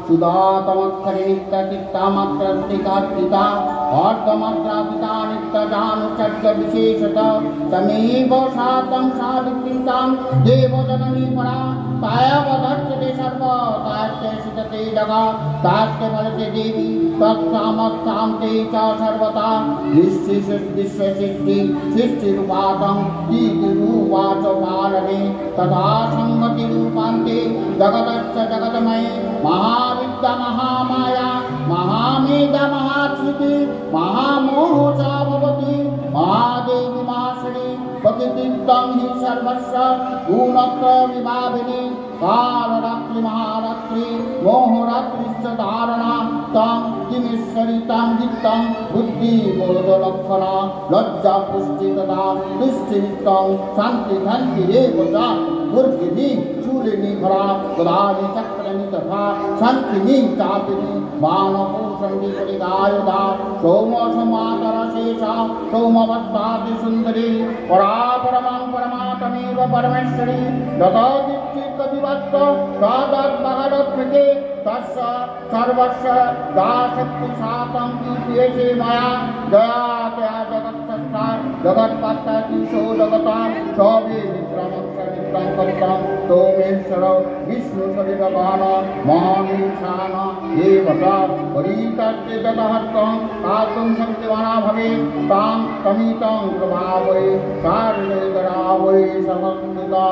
सुदातमक्षरिता चित्ता मात्र स्थिता अर्धमात्रा पिता विद्यावित्तजानुचर्य विशेषतः तमेव सातं सावित्रीतां देवजननी परा तायावदर्शते सर्वतास्ते सिद्धते जगा तास्ते फलते देवी तत्सामर्थ्यां ते च सर्वथा विश्वसिद्धि सृष्टिरूपातं दीतिरूपाच पालने तथा संगतिरूपान्ते जगतश्च जगतमये महाविद्या महामाया महामेधा महाश्रुति महामोह च भवति महादेवी महाश्री प्रकृतित्वं हि सर्वस्य गुणत्रय विभाविनी कालरात्रि महारात्रि मोहरात्रिश्च धारणा तं किमीश्वरी तं वित्तं बुद्धिबोधलक्षणा लज्जा पुष्टि तथा तुष्टिनित्यं शान्ति एव च दुर्गिनी शूलिनी भरा गदानि चक्रनि तथा शङ्खिनी चापिनी बाणपूषण्डी परिगायुधा सोमसमातरशेषा सोमवत्ताति सुन्दरी परापरमां परमात्मेव परमेश्वरी ददादिच्चित्तविभक्त सादद्महदत्मके तस्य सर्वस्य दाशक्तिशातं कीर्त्येषे मया दया तया जगत्सत्ता जगत्पत्ततीशो जगतां सवे विक्रमं सवित्रं कलितं सोमेश्वर विष्णुशरीरवान महामीशान एव च परितत्ते जगहर्तं पातुं शक्तिवाना भवेत् तां तमितं प्रभावये कार्यकरावये समन्विता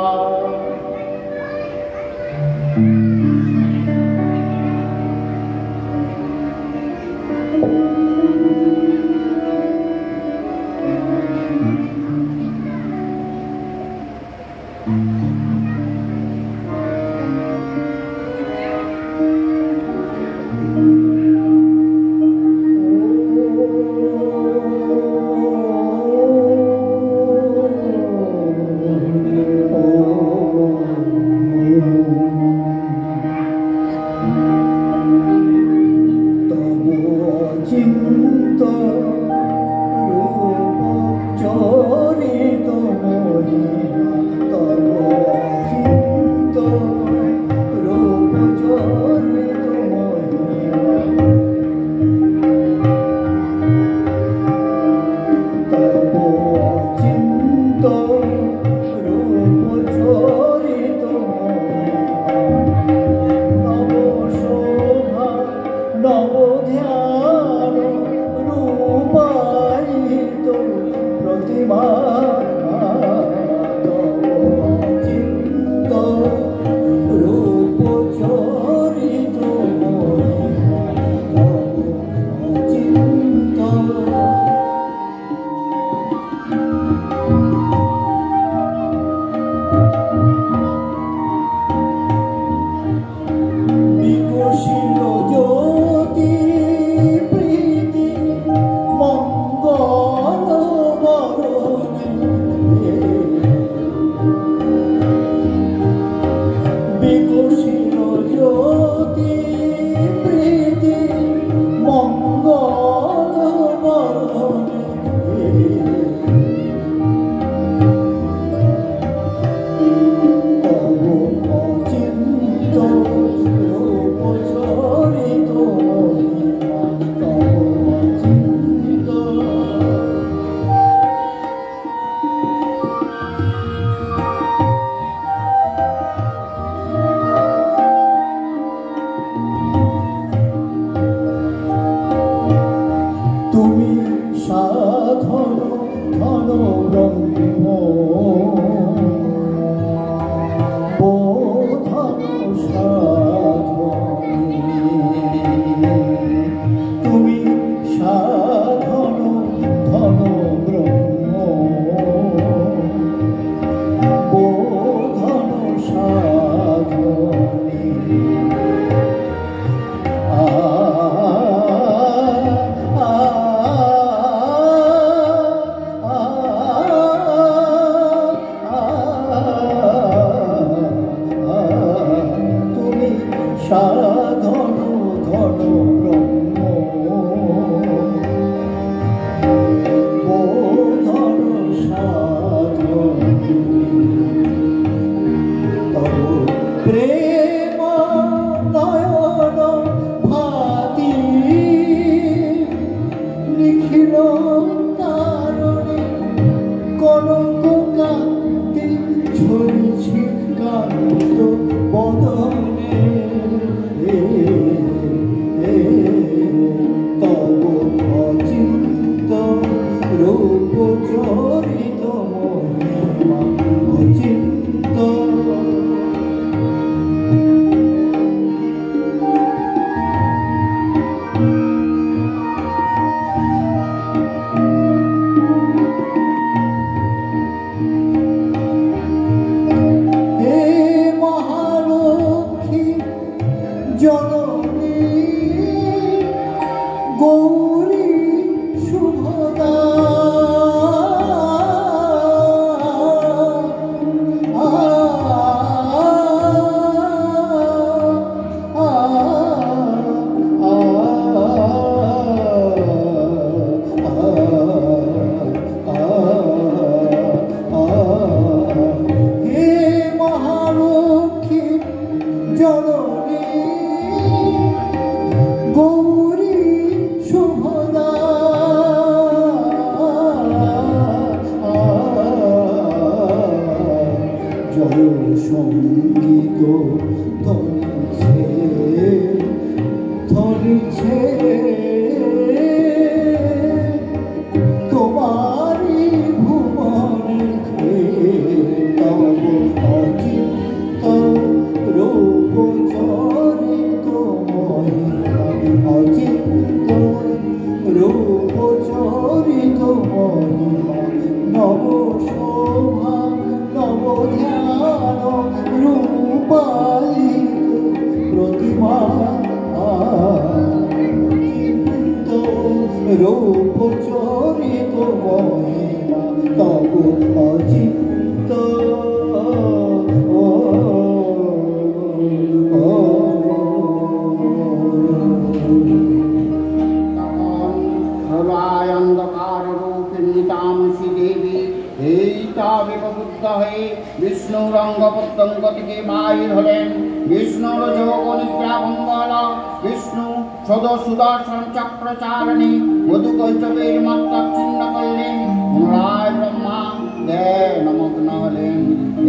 সুদর্শন চক্রচারণী মধুকৈচবের মাত্রা ছিন্ন করলেন। পুনরায় ব্রহ্মা ধ্যানমগ্ন হলেন।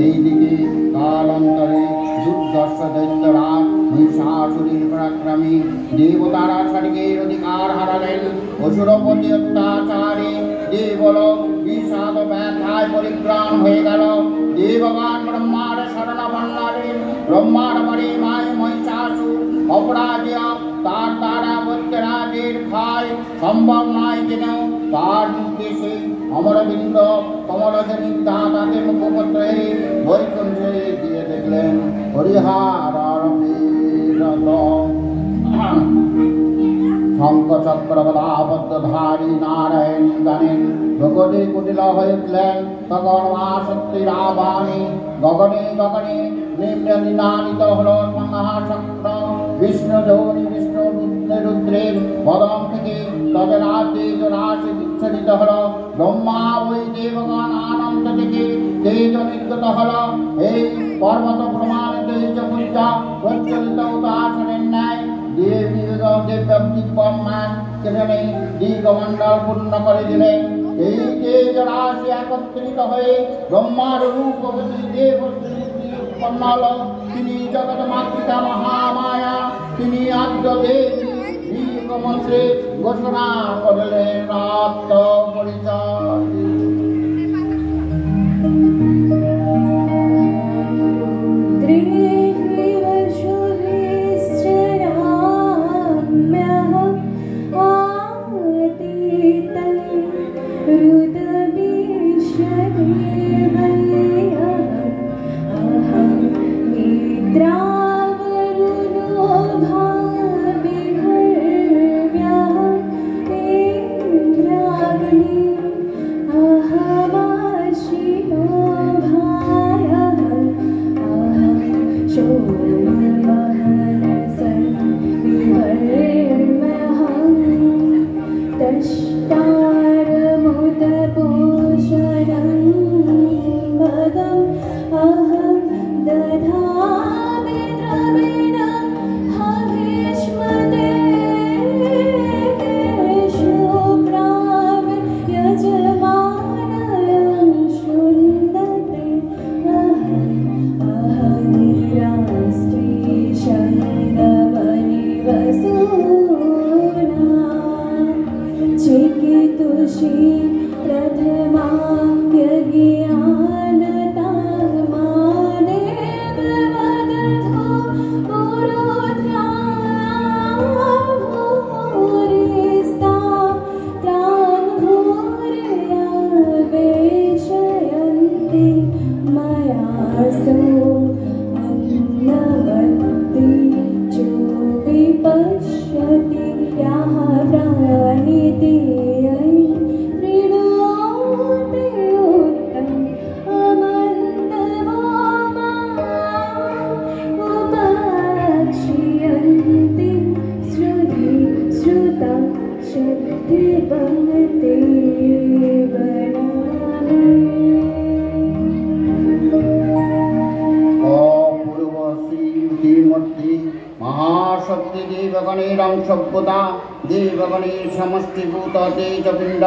এইদিকে কালান্তরে দুর্দর্শ দৈত্যরাজ মহিষাসুরের পরাক্রমী দেবতারা স্বর্গের অধিকার হারালেন। অসুরপতি অত্যাচারে দেবলোক বিষাদ ব্যথায় পরিগ্রাম হয়ে গেল। দেবগণ ব্রহ্মার শরণাপন্নালেন। ব্রহ্মার পরে মায় মহিষাসুর অপরাজিয়া, তার দ্বারা বৈদ্যরাজের ভয় সম্ভব নয় যেন তার নির্দেশে অমরবিন্দ কমলজনীর দাঁতাদের মুখপত্রে বৈকুণ্ঠে দিয়ে দেখলেন হরিহার শঙ্খ চক্র বলাবদ্ধধারী নারায়ণ গানেন জগতে কুটিল হয়ে উঠলেন। তখন মা শক্তির আহ্বানে গগনে গগনে নিম্নদিনানিত হল মহাচক্র। বিষ্ণু ধৌনি বিষ্ণু রুদ্রের বদন থেকে তবে তেজ রাশি বিচ্ছরিত হল। ব্রহ্মা ওই দেবগণ আনন্দ থেকে তেজ নির্গত হল। এই পর্বত প্রমাণে তেজ পূজা প্রচলিত উদাসনের ন্যায় দেবী দিব্যমান সেখানে দিগমণ্ডল পূর্ণ করে দিলেন। এই তেজ রাশি একত্রিত হয়ে ব্রহ্মার রূপবতী দেবশ্রী উৎপন্ন হল। তিনি জগৎ মাতৃকা মহামায়া, তিনি আদ্য দেবী। মন্ত্রে ঘোষণা করলেন রাত্র পরিচয়। গণেরং সভ্যতা দেবগণের সমষ্টিভূত তেজপিণ্ড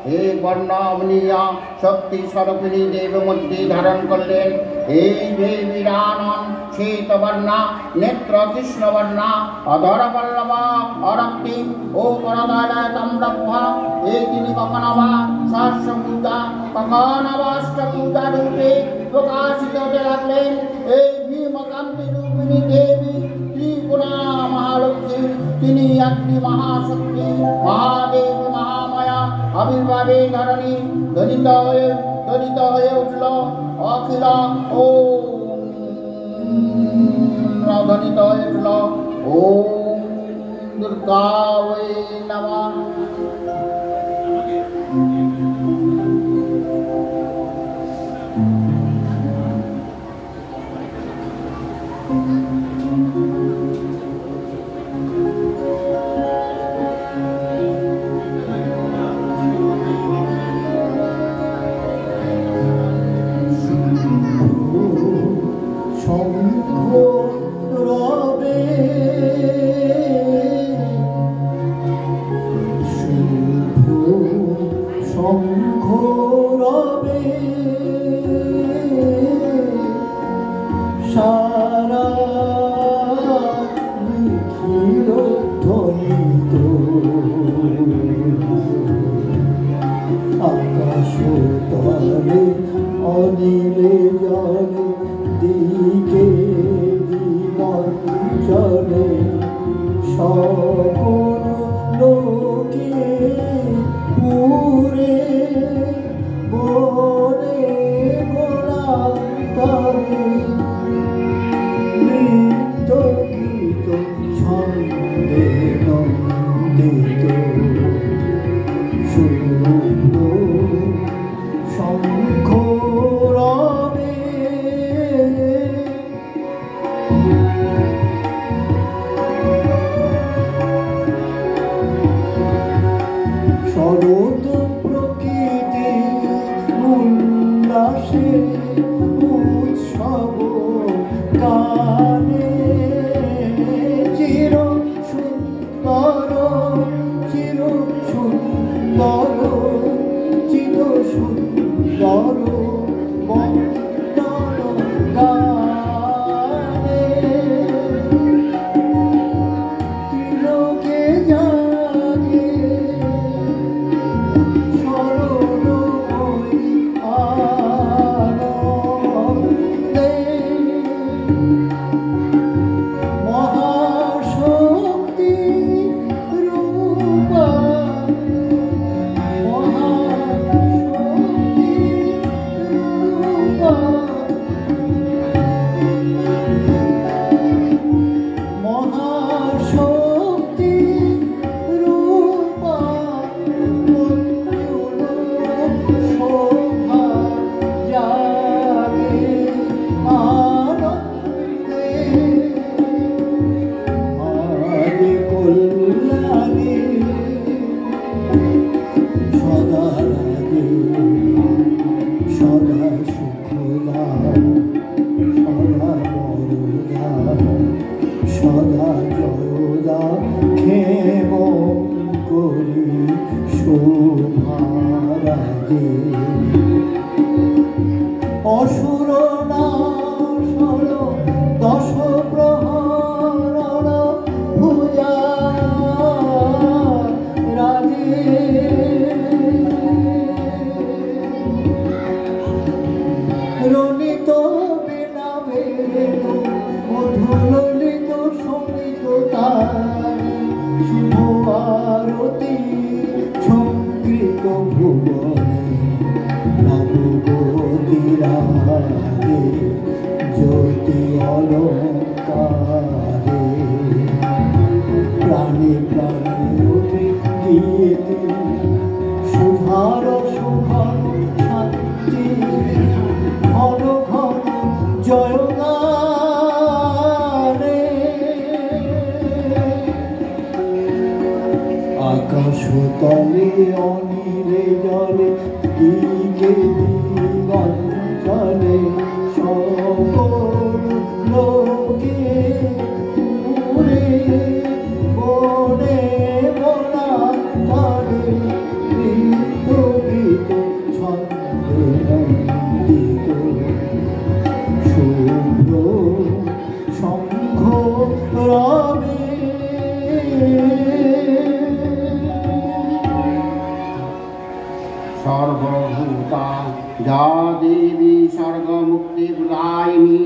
হে বর্ণাবনীয়া শক্তি স্বরূপিণী দেব মধ্যে ধারণ করলেন। এই দেবীরানন শ্বেতবর্ণা নেত্র কৃষ্ণবর্ণা অধর পল্লব অরক্তি ও করদায় তাম্রভা এই তিনি কখনবা সহস্র পূজা কখনবা অষ্ট পূজা রূপে প্রকাশিত হতে লাগলেন। এই ভীমকান্তি রূপিণী দেবী ত্রিপুরা মহালক্ষ্মী, তিনি একটি মহাশক্তি মহাদেবী মহামায়া আবির্ভাবে ধরণী ধ্বনিত হয়ে উঠল অখিল ও ধ্বনিত হয়ে উঠল ওম দুর্গা ওই নমঃ। অনিলে জলে দিকে দিগঞ্জলে सर्वदा या देवी सर्गमुक्तिप्रदायिनी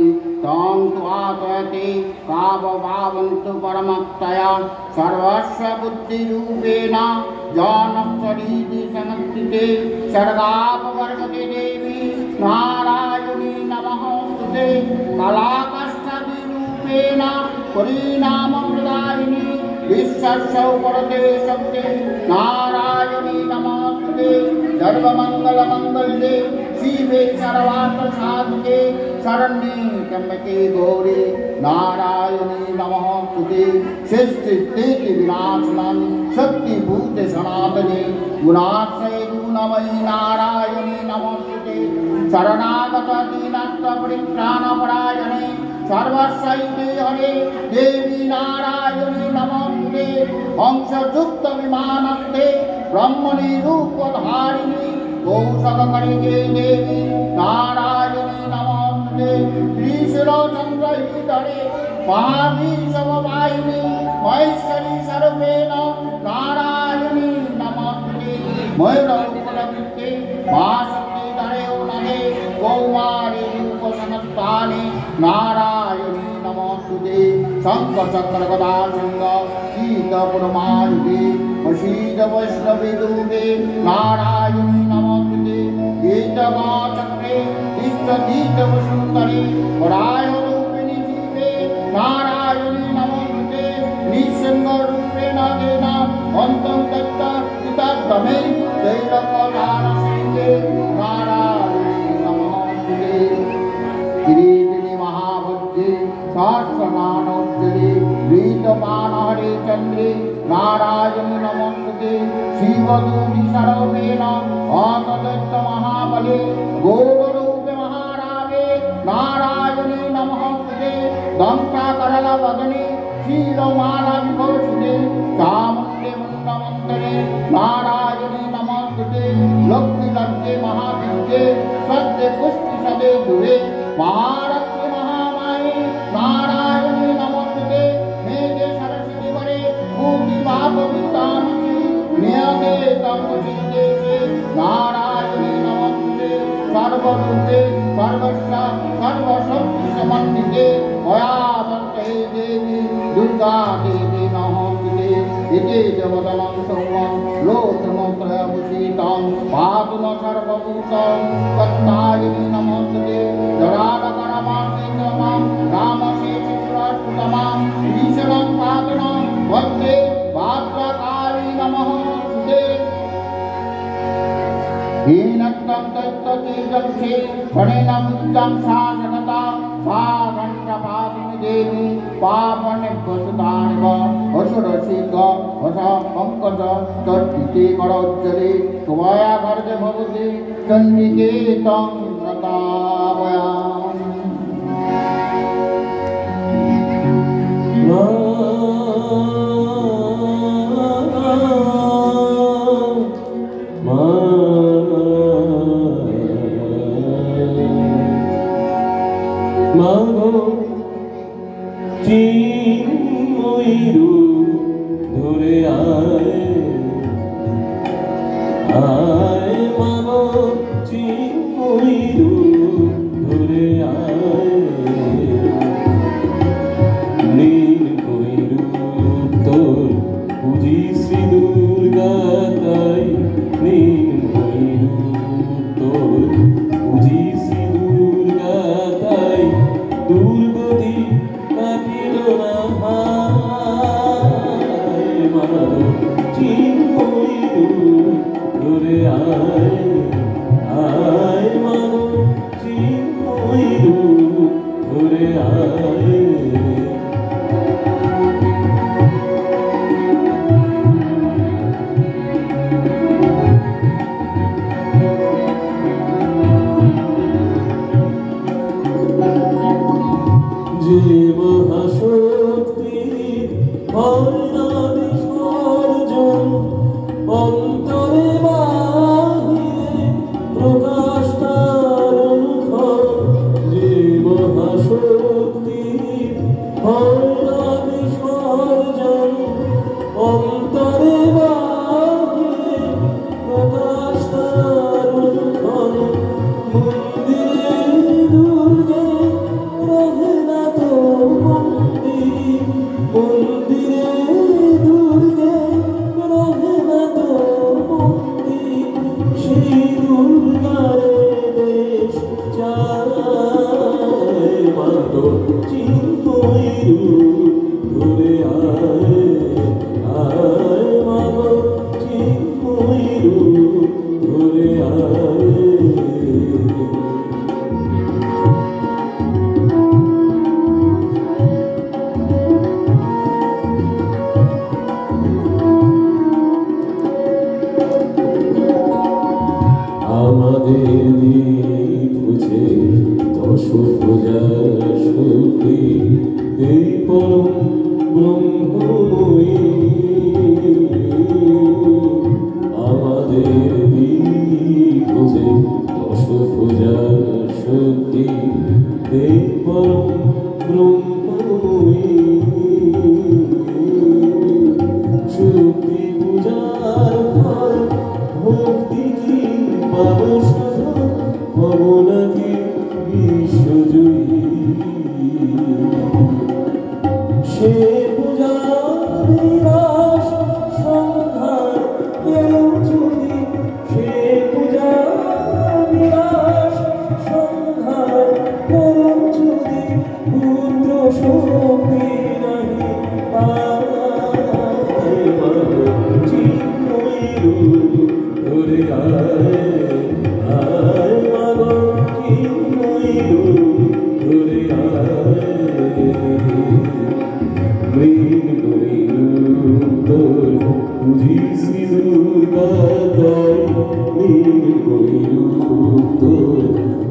तं त्वातयते कावभावन्तु परमक्तया सर्वस्व बुद्धिरूपेण जानक्षरीति समस्थिते सर्गापवर्गते देवी नारायणी नमोस्तुते कलाकष्टविरूपेण परिणामप्रदायिनी विश्वस्य परते शक्ति नारायणी नमोस्तुते सर्वमङ्गलमङ्गले शिवे सर्वार्थसाधके शरण्ये त्र्यम्बके गौरी नारायणी नमोस्तुते सृष्टिस्थिति विनाशनं शक्तिभूते सनातने गुणाश्रये गुणमयी नारायणी नमोस्तुते शरणागत दीनस्थ परित्राणपरायणे सर्वस्वैते हरे देवी नारायणी नमोस्तुते हंसयुक्त विमानस्ते ब्रह्मणि रूपधारिणी कौशलकरिके देवी नारायणी नमोस्तुते त्रिशूलचन्द्रधरे महावीशववाहिनी महेश्वरी सर्वेण नारायणी नमोस्तुते मयूरकुलवृत्ते महाशक्तिधरे उनने कौमारी रूपसमस्तानि नारायणी नमोस्तुते शङ्खचक्रगदा शृङ्ग शीतपुरमायुधे वशीद वैष्णवीरूपे नारायणी नमोस्तुते गीतगाचक्रे तिष्ठतीतवसुन्दरे वराहरूपिणि जीवे नारायणी नमोस्तुते निःसङ्गरूपेण तेन अन्तं दत्त पिताक्रमे दैलकदानशैले नारायणी नमोस्तुते किरीटिनि महाभुजे सहस्रनानोज्जले रीतपानहरे चन्द्रे नारायणी नमोस्तुते शिवदूति सर्वेण अतदत्त महाबले गोरूपे महारागे नारायणी नमोस्तुते दंशाकरलवदने क्षीरमाला विभूषिते चामुण्डे मुण्डमन्तरे नारायणी नमोस्तुते लक्ष्मीलज्जे महाविद्ये सद्ये पुष्टिसदे दुरे महारत्ने महामाये नारायणी नमोस्तुते मेघे सरस्वतीवरे भूतिभापवितामसि नियते तमुचिदेशे नारायणी नमोस्तुते सर्वरूपे सर्वस्व सर्वशक्तिसमन्विते भयावन्ते देवी दुर्गा देवी नमोस्तुते इति जवदनं सौमं लोकमत्रयभूषितं पातु न सर्वभूतं तत्तायिनी नमोस्तुते जरालकरमासीतमां रामशेषिपुरस्तुतमां ईश्वरं पातु न वन्दे भाद्रकाली नमोस्तुते हीनत्वं तत्त्वतीजक्षे प्रणेन बुद्धं शासनता सागण्डपादिनि देवी पापनिर्वसुतानिव असुरसिक वस पङ्कज तद्धिते करोज्जले त्वया गर्जे भवति चण्डिके तं नतावयामि মাগো চিন্ময়ীরু ধরে আয় আয় মাগো চিন্ময়ীরু ধরে আয় নীল কইরু তোর পুজি শ্রী দুর্গা তাই নীল কইরু তোর পুজি শ্রী দুর্গা তাই দুর্গতি কাটিল না মাগো চিন্ময়ীরু ধরে আয় আয় দীপ বুঝে দশ পূজার শক্তি এই পরম ব্রহ্মময়ী আমাদের দীপ বুঝে দশ পূজার শক্তি এই পরম ব্রহ্মময়ী শক্তি পূজার ফল ভক্তি কি পাবো হব নাকি বিশ্বজয়ী সে পূজা বিনাশ সংহার কেউ যদি সে পূজা বিনাশ সংহার কেউ যদি পুত্র শক্তি নাহি পায় চিন্ময়ী ধরে আয় মাগো চিন্ময়ী ধরে মৃন্ময়ী তোর বুঝি শ্রী দুর্গা তাই মৃন্ময়ী তোর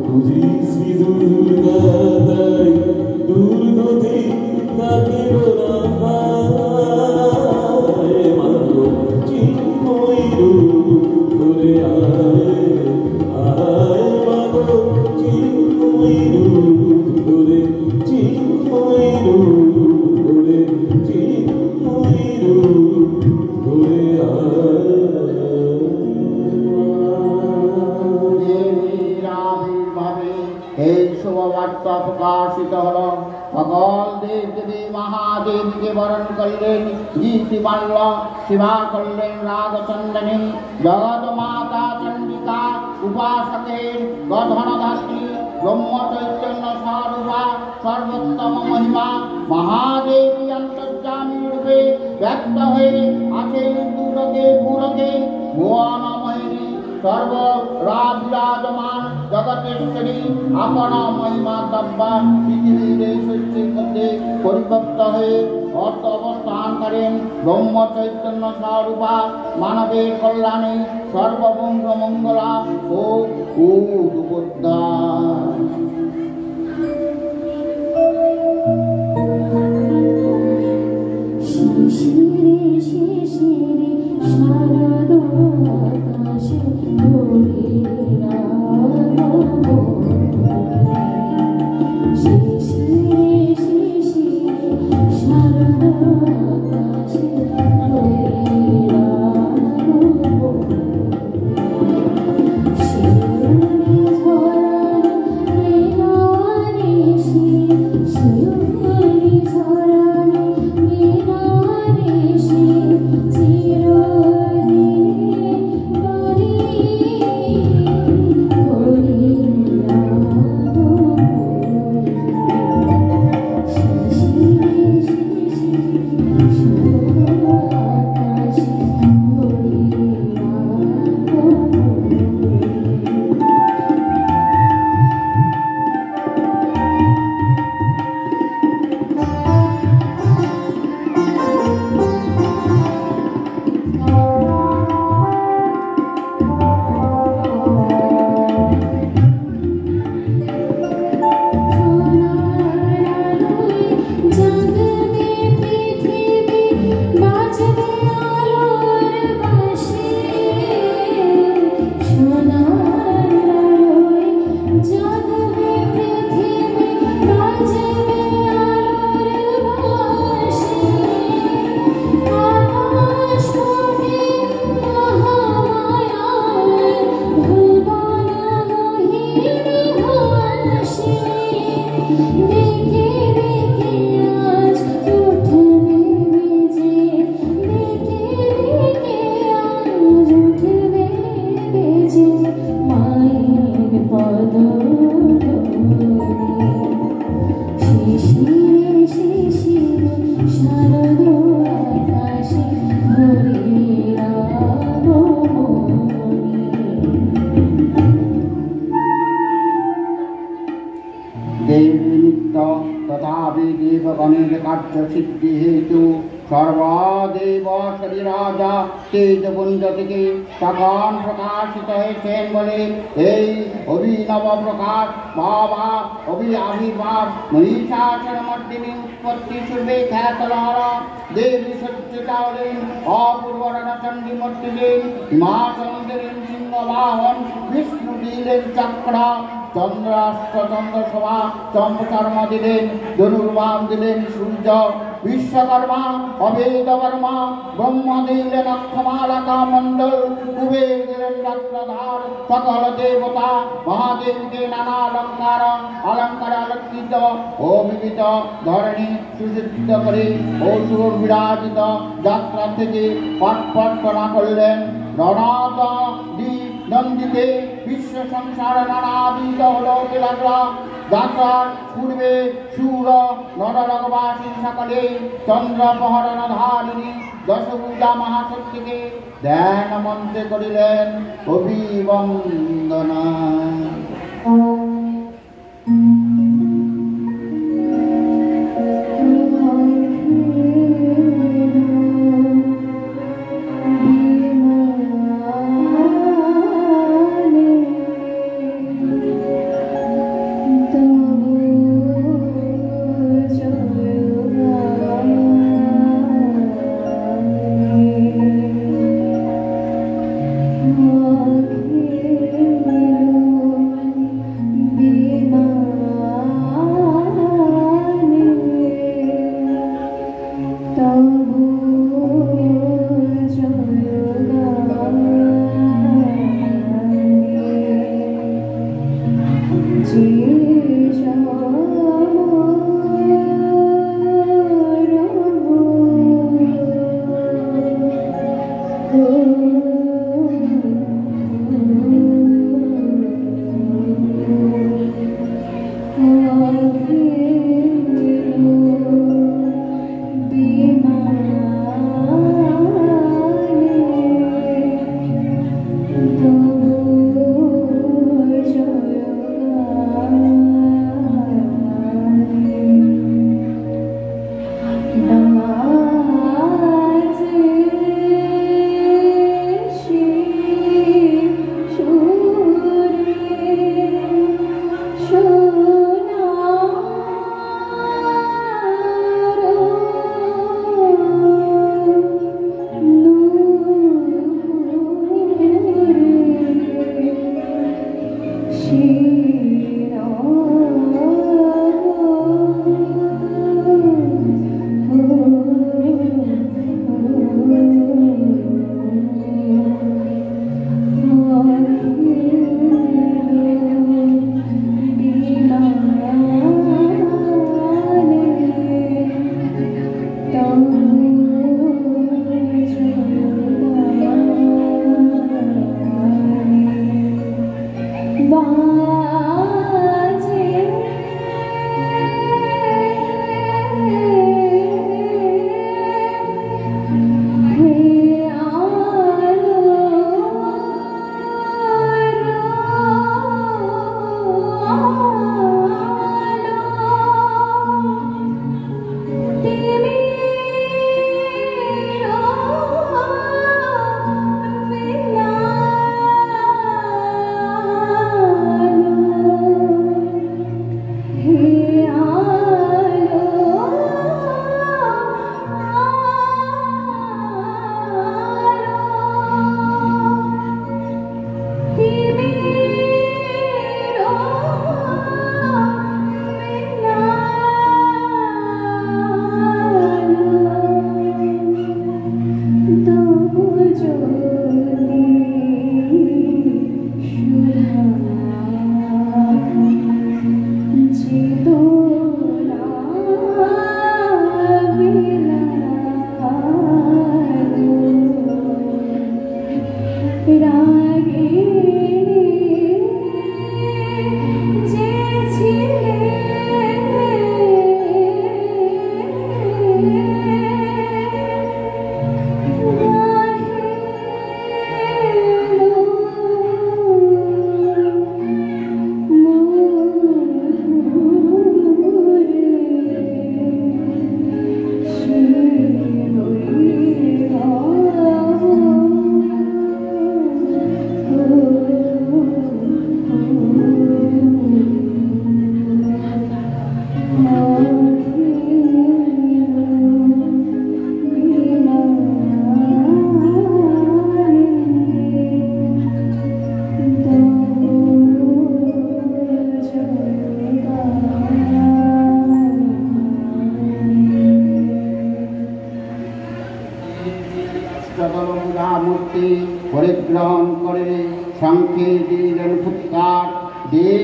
বুঝি শ্রী দুর্গা তাই দুর্গতি তাকে বলা মাগো চিন্ময়ী ধরে আয় মাগো চিন্ময়ী ধরে চিন্ময়ী ধরে চিন্ময়ী ধরে দেবীর আবির্ভাবে এই শুভবার্তা প্রকাশিত হল। সকল দেব দেবী মহাদেবীকে বরণ করলেন গীতিমাল্য, সেবা করলেন রাগচন্দনী। জগৎ মাতা চণ্ডিকা উপাসকের গধনধাত্রী ব্রহ্ম চৈতন্য স্বরূপা সর্বোত্তম মহিমা মহাদেবী অন্তর্যামী রূপে ব্যক্ত হয়ে আছেন দুরকে পুরকে ভুবনময়ী সর্বরাজমান জগতেশ্বরী আপন মহিমা তব্বা পৃথিবীর শৈত্যের মধ্যে পরিবর্ত হয়ে অর্থ অবস্থান করেন ব্রহ্ম চৈতন্য স্বরূপা মানবের কল্যাণে সর্ববঙ্গ মঙ্গলা ও উদ্বুদ্ধা। সর্বদেব শরীরাজা তেজপুঞ্জ থেকে তখন প্রকাশিত হয়েছেন বলে এই অভিনব প্রকাশ বাবা আবির্ভাব মহিষাসুর মর্দিনী উৎপত্তি পূর্বে খ্যাতলহরা দেবী সজ্জিতা হলেন অপূর্ব রণচণ্ডী মূর্তি দিন হিমাচন্দ্রের সিংহবাহন বিষ্ণু দিলেন চক্র চন্দ্রাষ্ট চন্দ্রশোভা চম্পচর্ম দিলেন ধনুর্বাম দিলেন সূর্য বিশ্বকর্মা অভেদবর্মা ব্রহ্ম দিলেন অক্ষমালাকা মণ্ডল কুবের দিলেন রত্নধার সকল দেবতা মহাদেবকে নানা অলঙ্কার অলঙ্কৃত ও বিবিধ ধরণী সুসজ্জিত করে অসুর বিরাজিত যাত্রা থেকে পটপট করা করলেন রণাদ নন্দিতে বিশ্ব সংসার নানাবিধ হলো লাগলা যাত্রার পূর্বে সুর নরলোকবাসী সকলে চন্দ্রপহরণ ধারিণী দশভুজা মহাশক্তিকে ধ্যান মন্ত্রে করিলেন অভিবন্দনা।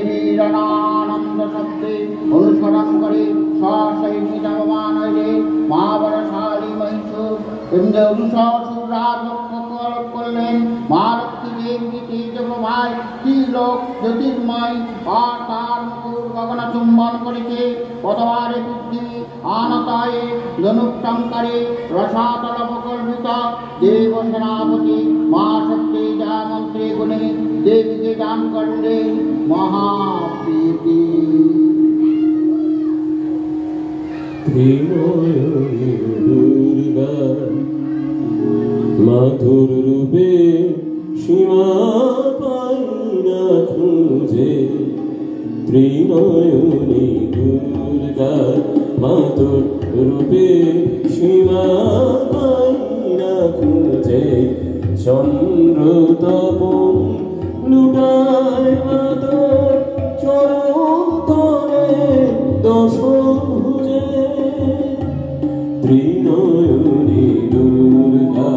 নিরীরণানন্দ শব্দে অনুসরণ করে সসৈনিক ভগবান হইলে মহাবলশালী মহীশূর ইন্দ্র অনুসর রাজত্ব করলেন। মা লক্ষ্মী দেবী তেজপ্রভায় ত্রিলোক জ্যোতির্ময় আর তার মুকুর গগন চুম্বন করেছে। পদবারে পৃথিবী আনতায়ে ধনুষ্টঙ্করে রসাতল প্রকল্পিত দেব সেনাপতি মা শক্তি যা মন্ত্রী গুণে দেবীকে দান করলেন মহাপ্রীতি। দুর্গা মাধুর রূপে সীমা পাই না খুঁজে, ত্রিনয়নী দুর্গা মাধুর রূপে সীমা পাই না খুঁজে, চন্দ্র তপন লুটায় মাধুর চরণ তরে দশভুজে, ত্রিনয়নী দুর্গা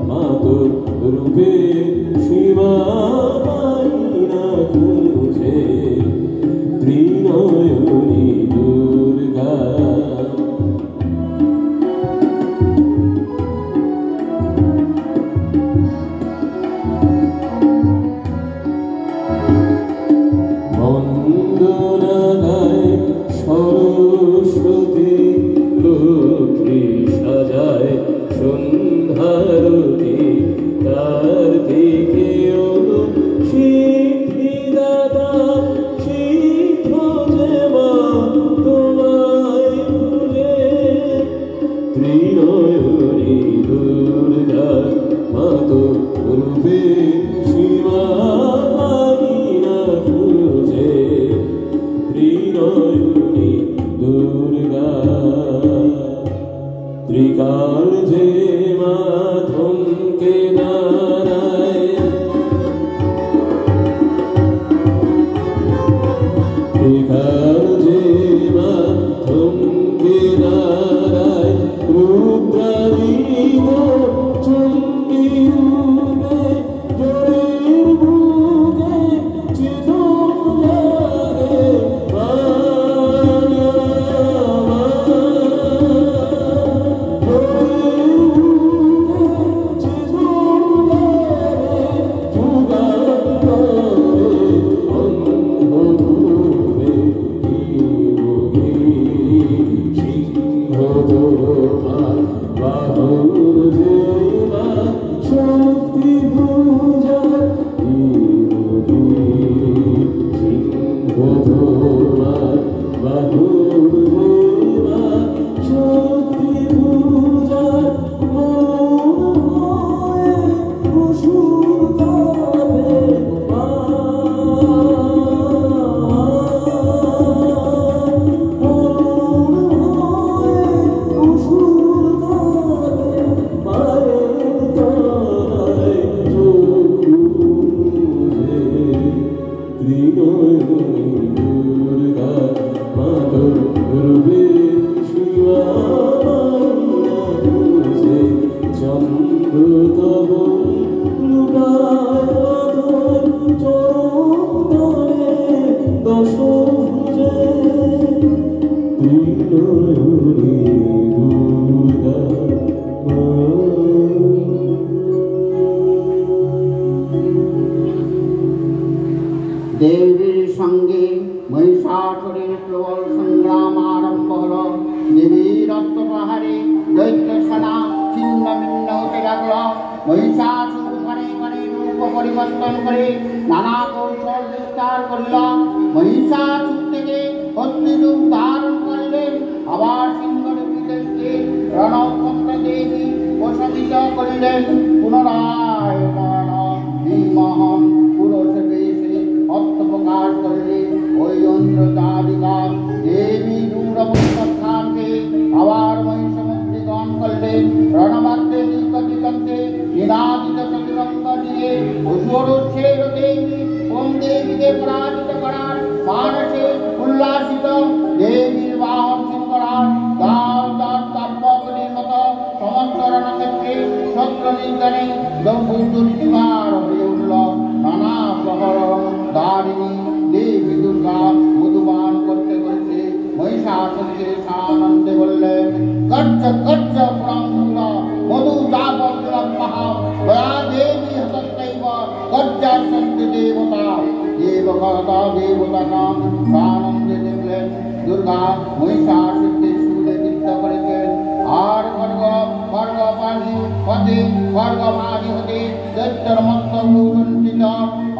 মাধুর রূপে সীমা পাই না খুঁজে, ত্রিনয়নী দুর্গা। বন্দনা গায় সরস্বতী, লক্ষ্মী সাজায় সন্ধ্যারতি, কার্তিকেয় সিদ্ধিদাতা সিদ্ধ যে মা তোমায় পূজে, ত্রিনয়নী দুর্গা মাধুর রূপে সীমা পাই না খুঁজে, ত্রিনয়নী দুর্গা। ত্রিকাল যে মা থমকে দাঁড়ায়, ত্রিকাল যে মা থমকে দাঁড়ায়, রুদ্রাদিত চণ্ডী রূপে জড়ের বুকে চেতন জাগে মা, শক্তি পূজা সিংহ তোমার বাহুর দেবা, শক্তি পূজা মন হয়ে অসুর কাঁপে মা, মন হয়ে অসুর কাঁপে মায়ের তলায় চোখ বুজে, ত্রিনয়নী দুর্গা মাধুর রূপে সীমা পাই না খুঁজে, চন্দ্র তপন লুটায় মাধুর চরণ তলে দশভুজে, ত্রিনয়নী দুর্গা মা। দেবীর সঙ্গে মহিষাসুরের প্রবল সংগ্রাম আরম্ভ হল। দেবীর অস্ত্রপ্রহারে দৈত্য সেনা ছিন্ন ভিন্ন হতে লাগল। মহিষাসুর ঘরে ঘরে রূপ পরিবর্তন করে নানা কৌশল বিস্তার করিল। মহিষাসুর থেকে অগ্নি রূপ ধারণ করলেন, আবার সিংহরূপী দৈত্যে রণক্ষত্র দেবী প্রশমিত করিলেন। পুনরায় মহন পুরুষ বেশে অর্থপ্রকাশ করলে ওই যন্ত্রচারিকা দেবী দূরবস্থানকে আবার মহিষমূর্তি গ্রহণ করলেন। রণবাদ্যে দিগ্গদিগন্তে নিনাদিত চতুরঙ্গ দিয়ে অসুরোচ্ছেদ দেবী কোন দেবীকে পরাজিত করার মানসে উল্লাসিত। দেবীর বাহন সিংহরাজ দাল দাল তাপগ্নির মতো সমস্ত রণক্ষেত্রে শত্রু নির্জনে দম্ভুদ্ধ নিবার হয়ে উঠল। নানা প্রহর দারিণী দেবী गच्छ पुरांगुला मधु जापद्रमः वया देवी हतत्रैव गज्जा सन्ति देवता देवगता देवतानां प्राणं दिलेन दुर्गा महिषासुरके सूर्यदित्य करेছেন আর খড়গ পানি পদে খড়গ মানি হতে দৈত্যর মস্তক উলঞ্চিত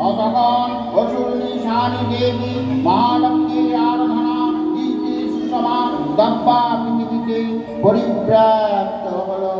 অতখন অসুর নিশানি দেবী মহালক্ষ্মীর আরাধনা ইতি সুষমা দব্বা পৃথিবীতে পরিব্যাপ্ত হলো।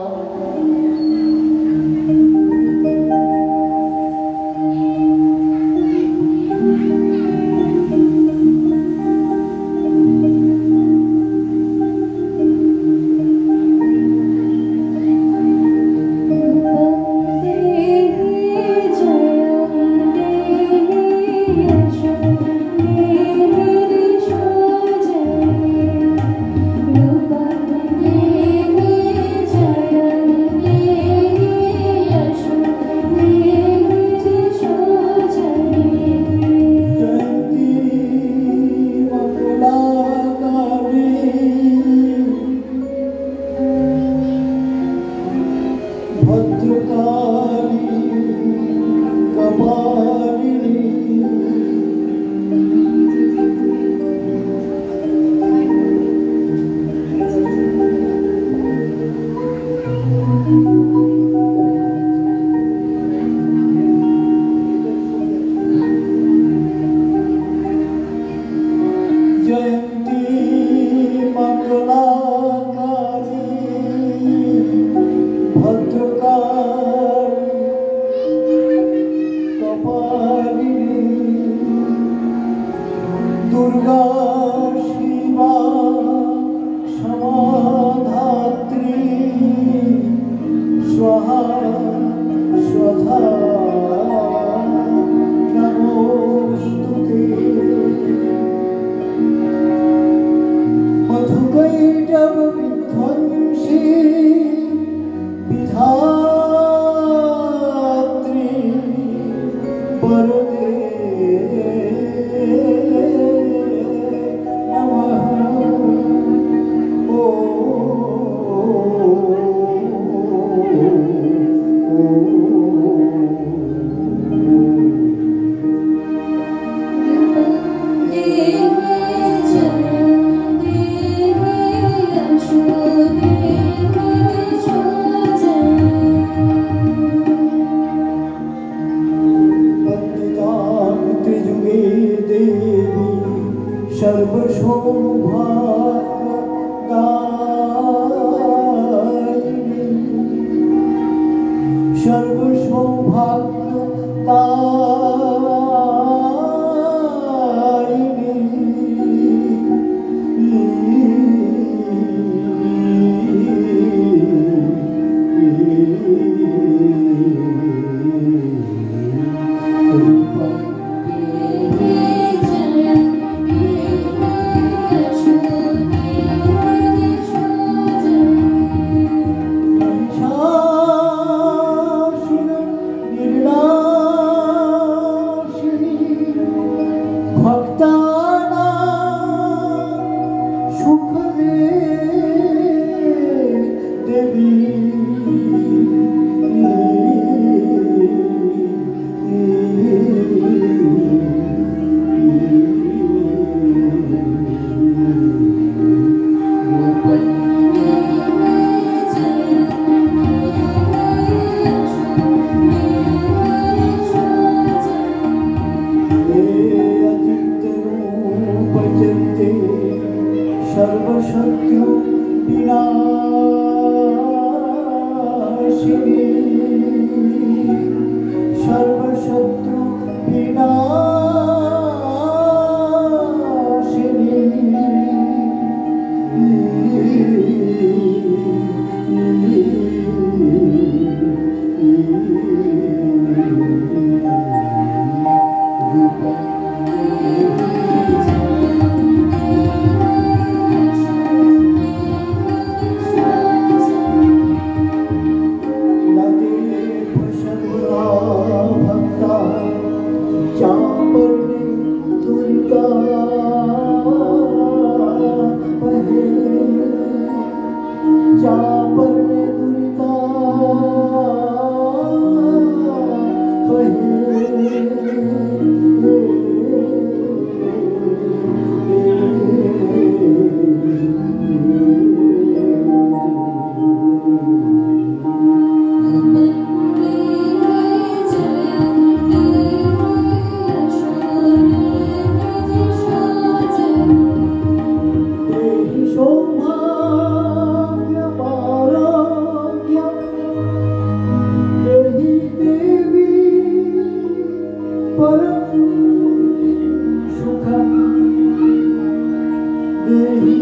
देहि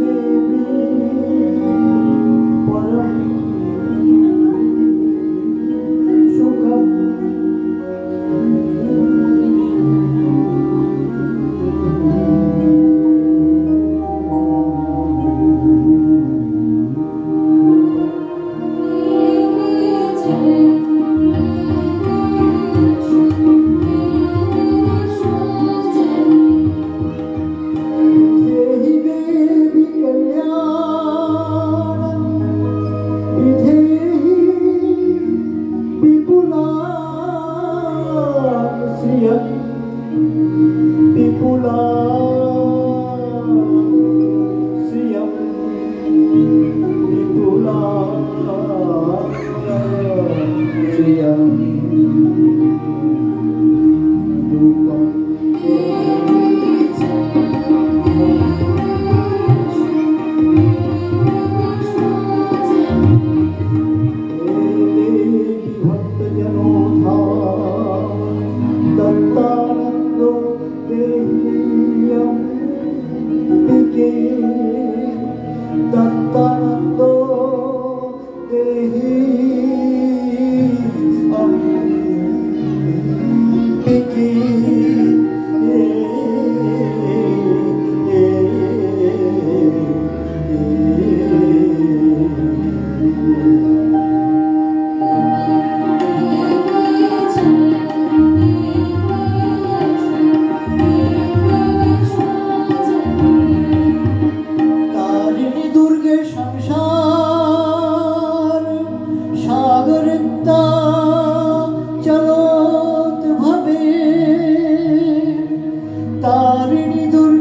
देवी परम सुखम तारिणी दुर्गा